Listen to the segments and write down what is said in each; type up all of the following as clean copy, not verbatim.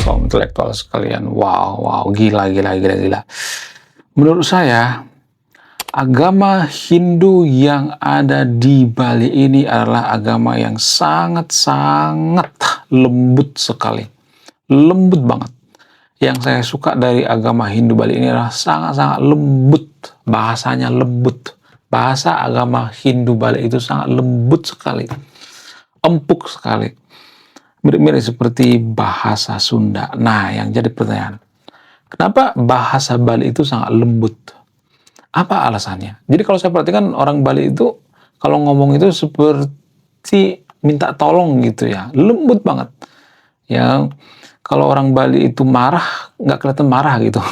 kaum intelektual sekalian. Wow, gila. Menurut saya, agama Hindu yang ada di Bali ini adalah agama yang sangat-sangat lembut sekali. Lembut banget. Yang saya suka dari agama Hindu Bali ini adalah sangat-sangat lembut. Bahasanya lembut. Bahasa agama Hindu Bali itu sangat lembut sekali. Empuk sekali. Mirip-mirip seperti bahasa Sunda. Nah, yang jadi pertanyaan, kenapa bahasa Bali itu sangat lembut? Apa alasannya? Jadi kalau saya perhatikan orang Bali itu kalau ngomong itu seperti minta tolong gitu ya, lembut banget. Yang kalau orang Bali itu marah, nggak kelihatan marah gitu.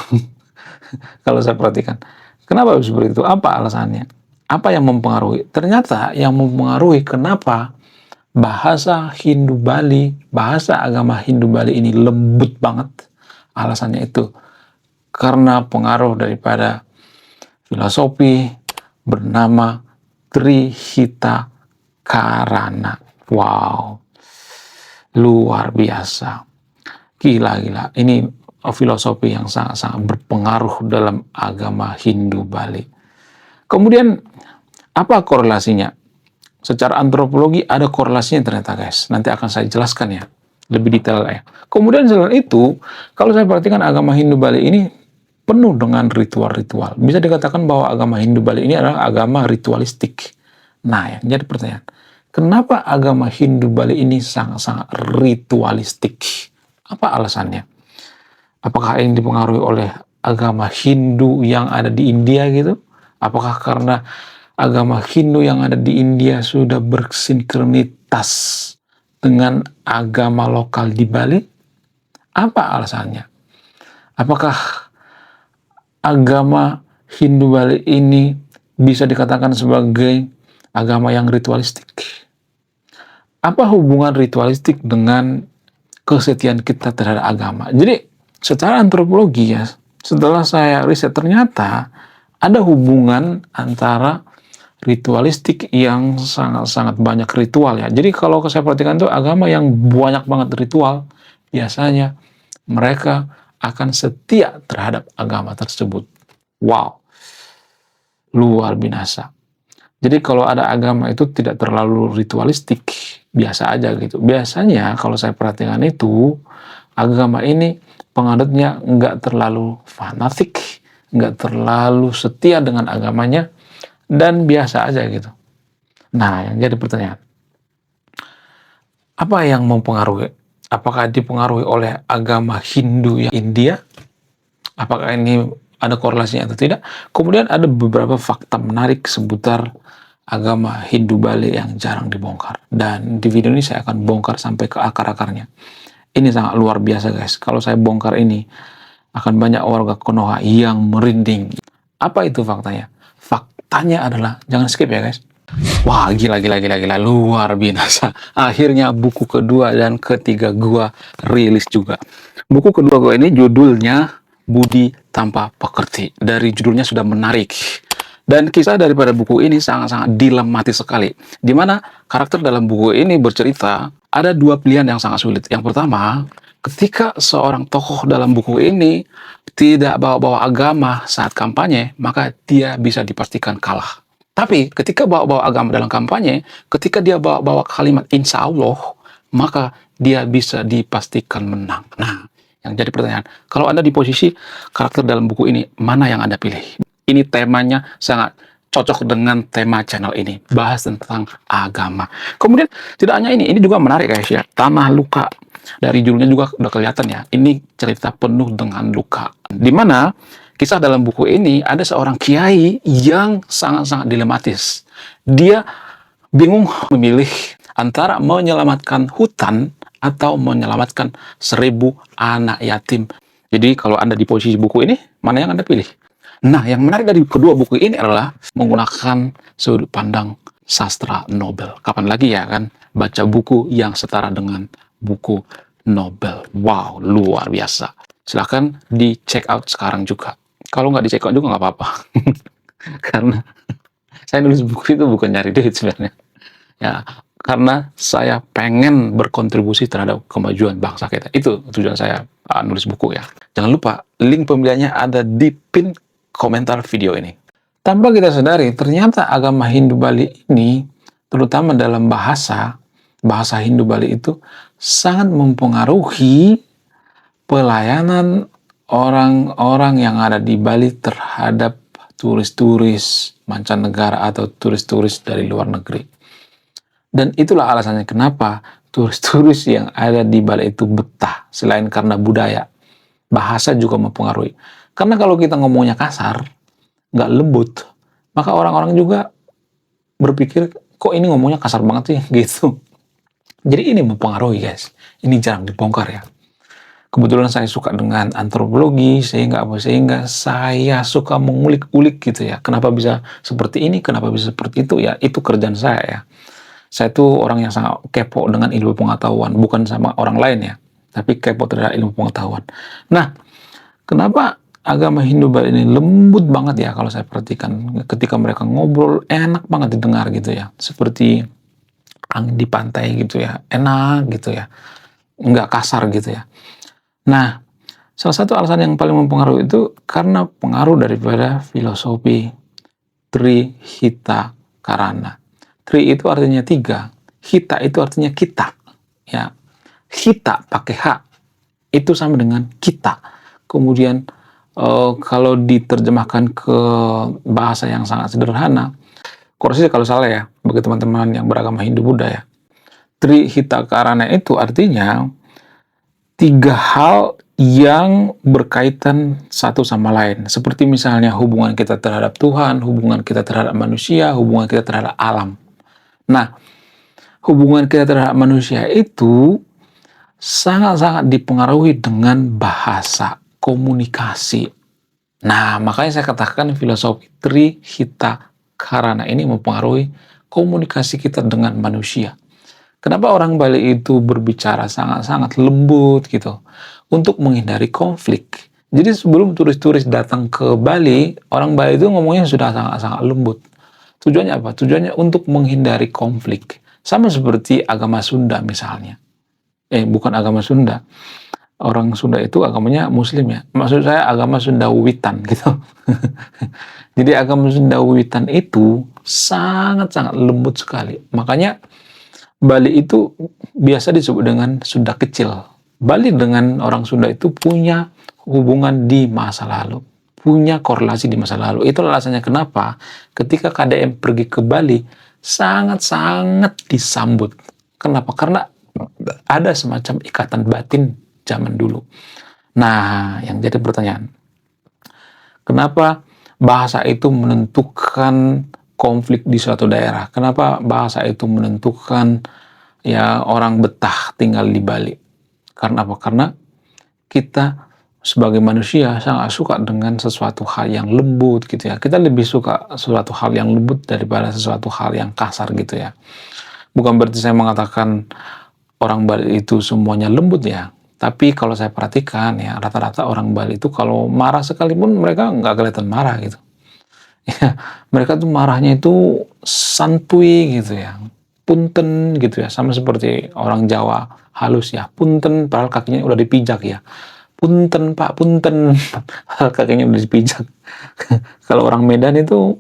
Kalau saya perhatikan. Kenapa seperti itu? Apa alasannya? Apa yang mempengaruhi? Ternyata yang mempengaruhi kenapa bahasa Hindu Bali, bahasa agama Hindu Bali ini lembut banget. Alasannya itu karena pengaruh daripada filosofi bernama Trihita Karana. Wow, luar biasa. Gila. Ini filosofi yang sangat-sangat berpengaruh dalam agama Hindu Bali. Kemudian, apa korelasinya? Secara antropologi ada korelasinya ternyata guys. Nanti akan saya jelaskan ya. Lebih detail ya. Kemudian selain itu, kalau saya perhatikan agama Hindu Bali ini penuh dengan ritual-ritual. Bisa dikatakan bahwa agama Hindu Bali ini adalah agama ritualistik. Nah, yang jadi pertanyaan, kenapa agama Hindu Bali ini sangat-sangat ritualistik? Apa alasannya? Apakah ini dipengaruhi oleh agama Hindu yang ada di India gitu? Apakah karena agama Hindu yang ada di India sudah bersinkronitas dengan agama lokal di Bali? Apa alasannya? Apakah agama Hindu Bali ini bisa dikatakan sebagai agama yang ritualistik? Apa hubungan ritualistik dengan kesetiaan kita terhadap agama? Jadi, secara antropologi ya, setelah saya riset ternyata ada hubungan antara ritualistik yang sangat-sangat banyak ritual ya. Jadi kalau saya perhatikan tuh agama yang banyak banget ritual, biasanya mereka akan setia terhadap agama tersebut. Wow, luar biasa. Jadi kalau ada agama itu tidak terlalu ritualistik, biasa aja gitu. Biasanya kalau saya perhatikan itu, agama ini penganutnya nggak terlalu fanatik, nggak terlalu setia dengan agamanya, dan biasa aja gitu. Nah, yang jadi pertanyaan, apa yang mempengaruhi? Apakah dipengaruhi oleh agama Hindu yang India? Apakah ini ada korelasinya atau tidak? Kemudian ada beberapa fakta menarik seputar agama Hindu Bali yang jarang dibongkar. Dan di video ini saya akan bongkar sampai ke akar-akarnya. Ini sangat luar biasa guys. Kalau saya bongkar ini, akan banyak warga Konoha yang merinding. Apa itu faktanya? Faktanya adalah, jangan skip ya guys. Wah, gila, luar biasa. Akhirnya buku kedua dan ketiga gua rilis juga. Buku kedua gua ini judulnya Budi Tanpa Pekerti. Dari judulnya sudah menarik. Dan kisah daripada buku ini sangat-sangat dilematis sekali. Di mana karakter dalam buku ini bercerita, ada dua pilihan yang sangat sulit. Yang pertama, ketika seorang tokoh dalam buku ini tidak bawa-bawa agama saat kampanye, maka dia bisa dipastikan kalah. Tapi ketika bawa-bawa agama dalam kampanye, ketika dia bawa-bawa kalimat insya Allah, maka dia bisa dipastikan menang. Nah, yang jadi pertanyaan, kalau Anda di posisi karakter dalam buku ini, mana yang Anda pilih? Ini temanya sangat cocok dengan tema channel ini, bahas tentang agama. Kemudian tidak hanya ini juga menarik guys ya, Tanah Luka. Dari judulnya juga udah kelihatan ya, ini cerita penuh dengan luka. Dimana kisah dalam buku ini ada seorang kiai yang sangat-sangat dilematis. Dia bingung memilih antara menyelamatkan hutan atau menyelamatkan 1000 anak yatim. Jadi kalau Anda di posisi buku ini, mana yang Anda pilih? Nah, yang menarik dari kedua buku ini adalah menggunakan sudut pandang sastra Nobel. Kapan lagi ya kan baca buku yang setara dengan buku Nobel. Wow, luar biasa. Silahkan di check out sekarang juga. Kalau nggak di check out juga nggak apa-apa. Karena saya nulis buku itu bukan nyari duit sebenarnya. Ya, karena saya pengen berkontribusi terhadap kemajuan bangsa kita. Itu tujuan saya nulis buku ya. Jangan lupa link pembeliannya ada di pin komentar video ini. Tanpa kita sadari, ternyata agama Hindu Bali ini, terutama dalam bahasa Hindu Bali itu sangat mempengaruhi pelayanan orang-orang yang ada di Bali terhadap turis-turis mancanegara atau turis-turis dari luar negeri. Dan itulah alasannya kenapa turis-turis yang ada di Bali itu betah, selain karena budaya. Bahasa juga mempengaruhi. Karena kalau kita ngomongnya kasar, nggak lembut, maka orang-orang juga berpikir, kok ini ngomongnya kasar banget sih, gitu. Jadi ini mempengaruhi, guys. Ini jarang dibongkar ya. Kebetulan saya suka dengan antropologi, sehingga saya suka mengulik-ulik gitu ya. Kenapa bisa seperti ini, kenapa bisa seperti itu, ya itu kerjaan saya ya. Saya tuh orang yang sangat kepo dengan ilmu pengetahuan, bukan sama orang lain ya, tapi kepo terhadap ilmu pengetahuan. Nah, kenapa agama Hindu Bali ini lembut banget ya kalau saya perhatikan. Ketika mereka ngobrol, enak banget didengar gitu ya. Seperti angin di pantai gitu ya, enak gitu ya. Nggak kasar gitu ya. Nah, salah satu alasan yang paling mempengaruhi itu karena pengaruh daripada filosofi Trihita Karana. Tri itu artinya 3, hita itu artinya kita. Ya, hita pakai H itu sama dengan kita. Kemudian kalau diterjemahkan ke bahasa yang sangat sederhana, koreksi kalau salah ya, bagi teman-teman yang beragama Hindu Buddha ya. Trihita Karana itu artinya 3 hal yang berkaitan satu sama lain. Seperti misalnya hubungan kita terhadap Tuhan, hubungan kita terhadap manusia, hubungan kita terhadap alam. Nah, hubungan kita terhadap manusia itu sangat-sangat dipengaruhi dengan bahasa, komunikasi. Nah, makanya saya katakan filosofi Trihita Karana ini mempengaruhi komunikasi kita dengan manusia. Kenapa orang Bali itu berbicara sangat-sangat lembut gitu, untuk menghindari konflik. Jadi sebelum turis-turis datang ke Bali, orang Bali itu ngomongnya sudah sangat-sangat lembut. Tujuannya apa? Tujuannya untuk menghindari konflik. Sama seperti agama Sunda misalnya. Bukan agama Sunda. Orang Sunda itu agamanya Muslim ya. Maksud saya agama Sunda Wiwitan gitu. Jadi agama Sunda Wiwitan itu sangat-sangat lembut sekali. Makanya Bali itu biasa disebut dengan Sunda kecil. Bali dengan orang Sunda itu punya hubungan di masa lalu, punya korelasi di masa lalu. Itulah alasannya kenapa ketika KDM pergi ke Bali sangat-sangat disambut. Kenapa? Karena ada semacam ikatan batin zaman dulu. Nah, yang jadi pertanyaan, kenapa bahasa itu menentukan konflik di suatu daerah? Kenapa bahasa itu menentukan ya orang betah tinggal di Bali? Karena apa? Karena kita sebagai manusia sangat suka dengan sesuatu hal yang lembut gitu ya. Kita lebih suka sesuatu hal yang lembut daripada sesuatu hal yang kasar gitu ya. Bukan berarti saya mengatakan orang Bali itu semuanya lembut ya. Tapi kalau saya perhatikan ya, rata-rata orang Bali itu kalau marah sekalipun mereka nggak kelihatan marah gitu. Ya, mereka tuh marahnya itu santuy gitu ya, punten gitu ya, sama seperti orang Jawa halus ya, punten padahal kakinya udah dipijak ya, punten pak punten padahal kakinya udah dipijak. Kalau orang Medan itu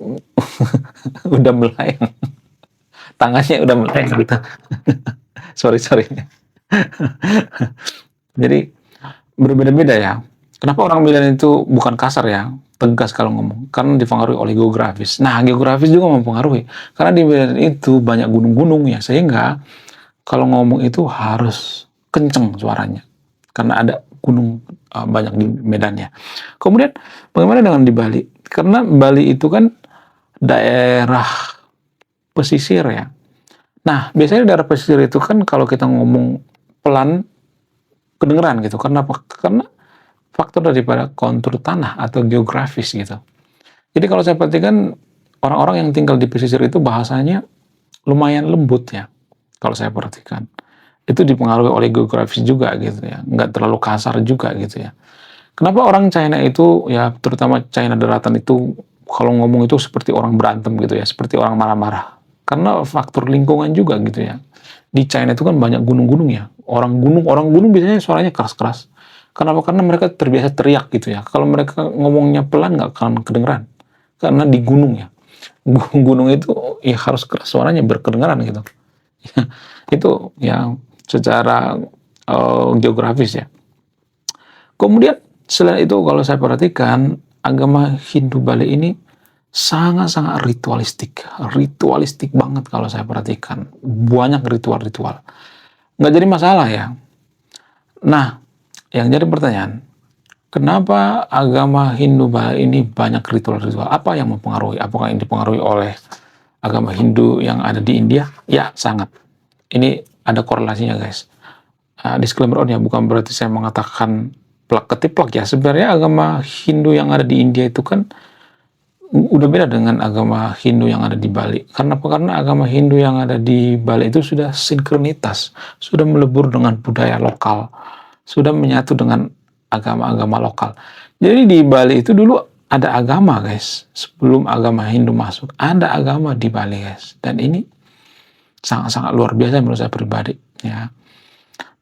udah melayang, tangannya udah melayang gitu. sorry Jadi berbeda-beda ya. Kenapa orang Medan itu bukan kasar ya, tegas kalau ngomong? Karena dipengaruhi oleh geografis. Nah, geografis juga mempengaruhi. Karena di Medan itu banyak gunung-gunung ya, sehingga kalau ngomong itu harus kenceng suaranya. Karena ada gunung banyak di Medannya. Kemudian, bagaimana dengan di Bali? Karena Bali itu kan daerah pesisir ya. Nah, biasanya daerah pesisir itu kan kalau kita ngomong pelan, kedengeran gitu. Karena apa? Karena faktor daripada kontur tanah atau geografis gitu. Jadi kalau saya perhatikan orang-orang yang tinggal di pesisir itu bahasanya lumayan lembut ya. Kalau saya perhatikan itu dipengaruhi oleh geografis juga gitu ya, nggak terlalu kasar juga gitu ya. Kenapa orang China itu ya, terutama China daratan itu kalau ngomong itu seperti orang berantem gitu ya, seperti orang marah-marah. Karena faktor lingkungan juga gitu ya. Di China itu kan banyak gunung-gunung ya. Orang gunung biasanya suaranya keras-keras. Kenapa? Karena mereka terbiasa teriak gitu ya. Kalau mereka ngomongnya pelan nggak akan kedengeran. Karena di gunung ya. Gunung itu ya harus keras suaranya berkedengaran gitu. Itu yang secara geografis ya. Kemudian selain itu kalau saya perhatikan agama Hindu Bali ini sangat-sangat ritualistik banget kalau saya perhatikan. Banyak ritual-ritual. Nggak jadi masalah ya. Nah, yang jadi pertanyaan, kenapa agama Hindu Bali ini banyak ritual-ritual? Apa yang mempengaruhi? Apakah ini dipengaruhi oleh agama Hindu yang ada di India? Ya, sangat. Ini ada korelasinya guys. Disclaimer on ya, bukan berarti saya mengatakan plak ketiplak ya. Sebenarnya agama Hindu yang ada di India itu kan udah beda dengan agama Hindu yang ada di Bali. Karena apa? Karena agama Hindu yang ada di Bali itu sudah sinkronitas, sudah melebur dengan budaya lokal, sudah menyatu dengan agama-agama lokal. Jadi di Bali itu dulu ada agama guys. Sebelum agama Hindu masuk, ada agama di Bali guys. Dan ini sangat-sangat luar biasa menurut saya pribadi ya.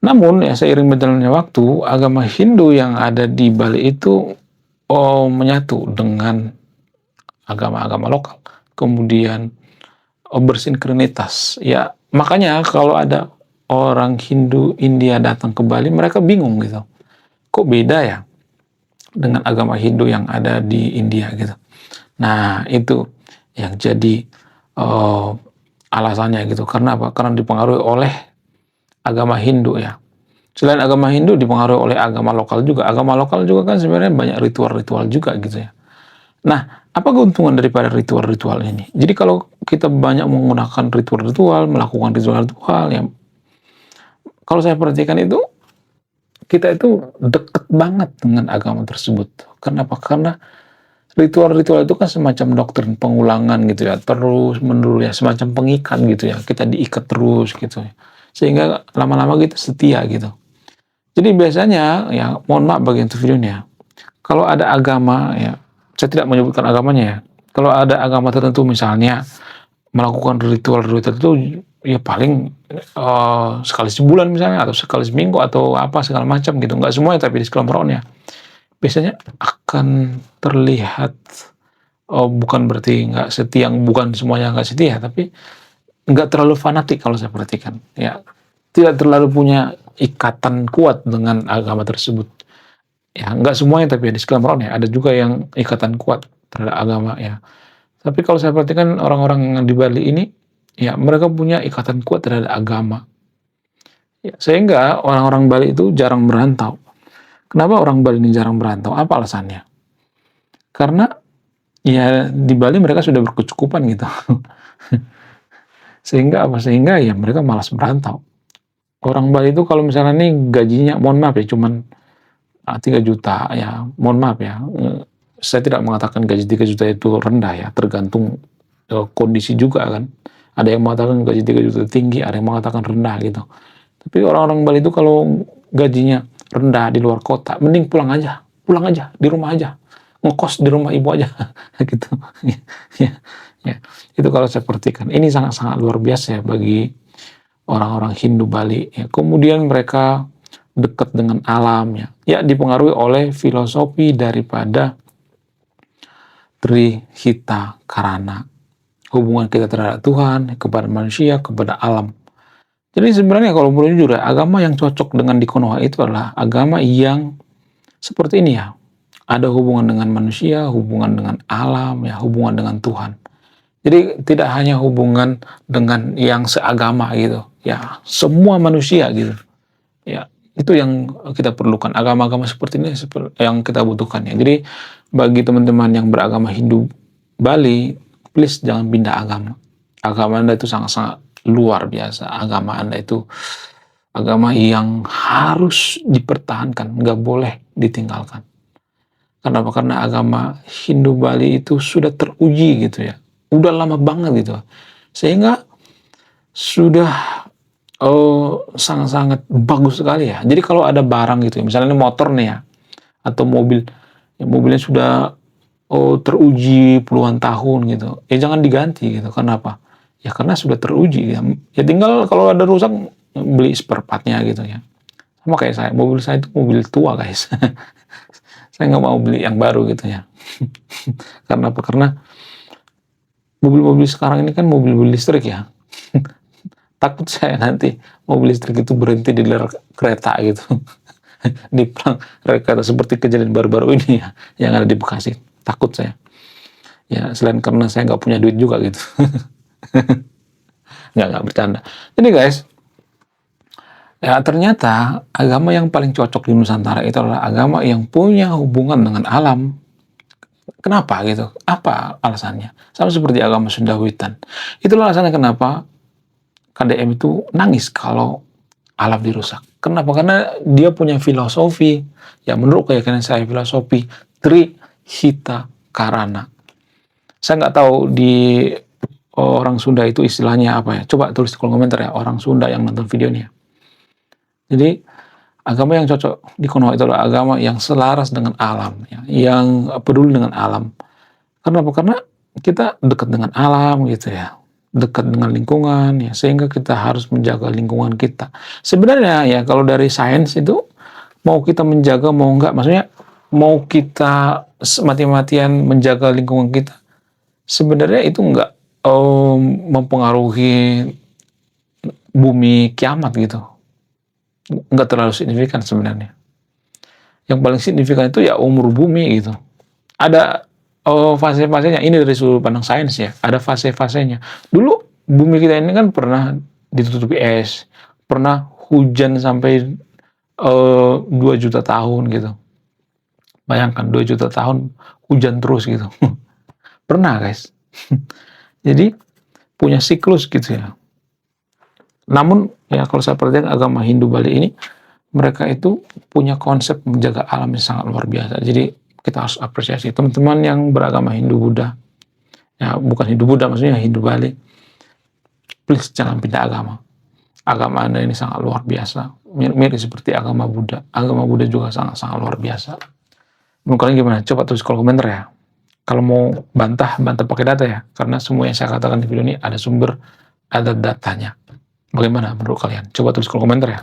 Namun ya seiring berjalannya waktu, agama Hindu yang ada di Bali itu menyatu dengan agama-agama lokal, kemudian bersinkronitas ya. Makanya kalau ada orang Hindu India datang ke Bali, mereka bingung gitu, kok beda ya dengan agama Hindu yang ada di India gitu. Nah itu yang jadi alasannya gitu. Karena apa? Karena dipengaruhi oleh agama Hindu ya. Selain agama Hindu dipengaruhi oleh agama lokal juga. Agama lokal juga kan sebenarnya banyak ritual-ritual juga gitu ya. Nah, apa keuntungan daripada ritual-ritual ini? Jadi kalau kita banyak menggunakan ritual-ritual, melakukan ritual-ritual, ya, kalau saya perhatikan itu, kita itu deket banget dengan agama tersebut. Kenapa? Karena ritual-ritual itu kan semacam doktrin pengulangan gitu ya, terus menerus ya, semacam pengikat gitu ya, kita diikat terus gitu ya. Sehingga lama-lama kita setia gitu. Jadi biasanya, ya mohon maaf bagi yang videonya, kalau ada agama ya, saya tidak menyebutkan agamanya ya. Kalau ada agama tertentu misalnya melakukan ritual-ritual tertentu ya paling sekali sebulan misalnya atau sekali seminggu atau apa segala macam gitu. Nggak semuanya tapi di disclaimer-nya. Biasanya akan terlihat bukan berarti nggak setia, bukan semuanya nggak setia, tapi nggak terlalu fanatik kalau saya perhatikan. Ya, tidak terlalu punya ikatan kuat dengan agama tersebut. Ya, nggak semuanya tapi ya disclaimer ya, ada juga yang ikatan kuat terhadap agama ya. Tapi kalau saya perhatikan orang-orang yang di Bali ini, ya mereka punya ikatan kuat terhadap agama. Ya, sehingga orang-orang Bali itu jarang merantau. Kenapa orang Bali ini jarang merantau? Apa alasannya? Karena ya di Bali mereka sudah berkecukupan gitu. Sehingga apa? Sehingga ya mereka malas merantau. Orang Bali itu kalau misalnya nih gajinya, mohon maaf ya, cuman 3 juta ya, mohon maaf ya, saya tidak mengatakan gaji 3 juta itu rendah ya, tergantung kondisi juga kan. Ada yang mengatakan gaji 3 juta tinggi, ada yang mengatakan rendah gitu. Tapi orang-orang Bali itu kalau gajinya rendah di luar kota, mending pulang aja di rumah aja, ngekos di rumah ibu aja gitu. Ya, ya. Itu kalau saya perhatikan. Ini sangat-sangat luar biasa ya bagi orang-orang Hindu Bali. Ya. Kemudian mereka dekat dengan alam ya, dipengaruhi oleh filosofi daripada Trihita Karana, hubungan kita terhadap Tuhan, kepada manusia, kepada alam. Jadi sebenarnya kalau boleh jujur ya, agama yang cocok dengan di Konoha itu adalah agama yang seperti ini ya, ada hubungan dengan manusia, hubungan dengan alam ya, hubungan dengan Tuhan. Jadi tidak hanya hubungan dengan yang seagama gitu ya, semua manusia gitu ya. Itu yang kita perlukan, agama-agama seperti ini yang kita butuhkan ya. Jadi bagi teman-teman yang beragama Hindu Bali, please jangan pindah agama. Agama Anda itu sangat-sangat luar biasa. Agama Anda itu agama yang harus dipertahankan, nggak boleh ditinggalkan. Kenapa? Karena agama Hindu Bali itu sudah teruji gitu ya. Udah lama banget gitu. Sehingga sudah sangat-sangat bagus sekali ya. Jadi kalau ada barang gitu, misalnya ini motor nih ya, atau mobil, ya mobilnya sudah teruji puluhan tahun gitu, ya jangan diganti gitu. Kenapa? Ya karena sudah teruji ya. Ya tinggal kalau ada rusak beli spare partnya gitu ya. Sama kayak saya, mobil saya itu mobil tua guys. Saya nggak mau beli yang baru gitu ya. Karena apa? Karena mobil-mobil sekarang ini kan mobil listrik ya. Takut saya nanti mobil listrik itu berhenti di ler kereta gitu. Di pelang rel kereta seperti kejadian baru-baru ini ya, yang ada di Bekasi. Takut saya. Ya, selain karena saya nggak punya duit juga gitu. Nggak bercanda. Jadi guys, ya ternyata agama yang paling cocok di Nusantara itu adalah agama yang punya hubungan dengan alam. Kenapa gitu? Apa alasannya? Sama seperti agama Sunda Witan. Itulah alasannya kenapa KDM itu nangis kalau alam dirusak. Kenapa? Karena dia punya filosofi. Ya menurut keyakinan saya filosofi Trihita Karana. Saya nggak tahu di orang Sunda itu istilahnya apa ya. Coba tulis di kolom komentar ya, orang Sunda yang nonton video ini ya. Jadi agama yang cocok di Konoha itu adalah agama yang selaras dengan alam, ya, yang peduli dengan alam. Kenapa? Karena kita dekat dengan alam gitu ya, dekat dengan lingkungan ya, sehingga kita harus menjaga lingkungan kita. Sebenarnya ya kalau dari sains itu mau kita menjaga mau enggak, maksudnya mau kita mati-matian menjaga lingkungan kita, sebenarnya itu enggak mempengaruhi bumi kiamat gitu. Enggak terlalu signifikan sebenarnya. Yang paling signifikan itu ya umur bumi gitu. Ada fase-fasenya, ini dari sudut pandang sains ya, ada fase-fasenya. Dulu bumi kita ini kan pernah ditutupi es, pernah hujan sampai 2 juta tahun gitu. Bayangkan 2 juta tahun hujan terus gitu. Pernah guys. Jadi punya siklus gitu ya. Namun ya kalau saya perhatikan agama Hindu Bali ini, mereka itu punya konsep menjaga alam yang sangat luar biasa. Jadi kita harus apresiasi teman-teman yang beragama Hindu Buddha. Ya bukan Hindu Buddha, maksudnya Hindu Bali. Please jangan pindah agama. Agama Anda ini sangat luar biasa. Mirip seperti agama Buddha. Agama Buddha juga sangat-sangat luar biasa. Menurut kalian gimana? Coba tulis kolom komentar ya. Kalau mau bantah pakai data ya. Karena semua yang saya katakan di video ini ada sumber, ada datanya. Bagaimana menurut kalian? Coba tulis kolom komentar ya.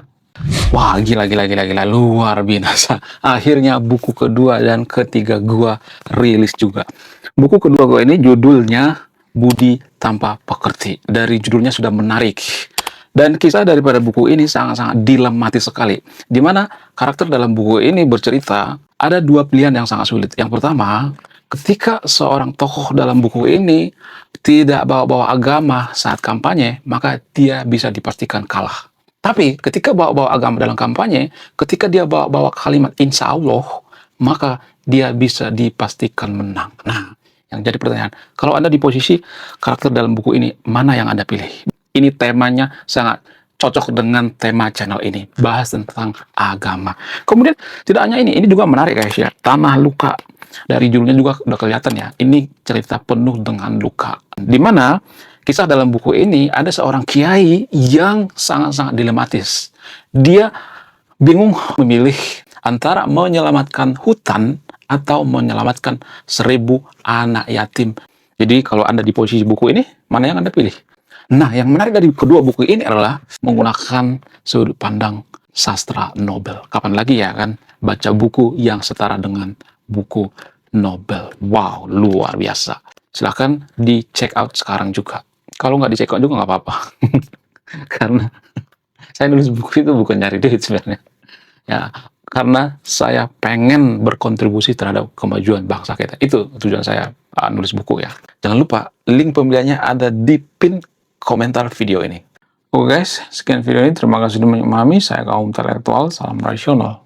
Wah, gila, luar biasa. Akhirnya buku kedua dan ketiga gua rilis juga. Buku kedua gua ini judulnya Budi Tanpa Pekerti. Dari judulnya sudah menarik. Dan kisah daripada buku ini sangat-sangat dilematis sekali. Dimana karakter dalam buku ini bercerita, ada dua pilihan yang sangat sulit. Yang pertama, ketika seorang tokoh dalam buku ini tidak bawa-bawa agama saat kampanye, maka dia bisa dipastikan kalah. Tapi ketika bawa-bawa agama dalam kampanye, ketika dia bawa-bawa kalimat insya Allah, maka dia bisa dipastikan menang. Nah, yang jadi pertanyaan, kalau Anda di posisi karakter dalam buku ini, mana yang Anda pilih? Ini temanya sangat cocok dengan tema channel ini, bahas tentang agama. Kemudian tidak hanya ini juga menarik guys ya, Tanah Luka. Dari judulnya juga udah kelihatan ya, ini cerita penuh dengan luka. Dimana kisah dalam buku ini ada seorang kiai yang sangat-sangat dilematis. Dia bingung memilih antara menyelamatkan hutan atau menyelamatkan 1000 anak yatim. Jadi kalau Anda di posisi buku ini, mana yang Anda pilih? Nah, yang menarik dari kedua buku ini adalah menggunakan sudut pandang sastra Nobel. Kapan lagi ya kan baca buku yang setara dengan buku Nobel. Wow, luar biasa. Silahkan di check out sekarang juga. Kalau nggak di check out juga nggak apa-apa. Karena saya nulis buku itu bukan nyari duit sebenarnya. Ya, karena saya pengen berkontribusi terhadap kemajuan bangsa kita. Itu tujuan saya nulis buku ya. Jangan lupa, link pembeliannya ada di pin komentar video ini. Oke guys, sekian video ini. Terima kasih sudah memahami. Saya kaum intelektual, salam rasional.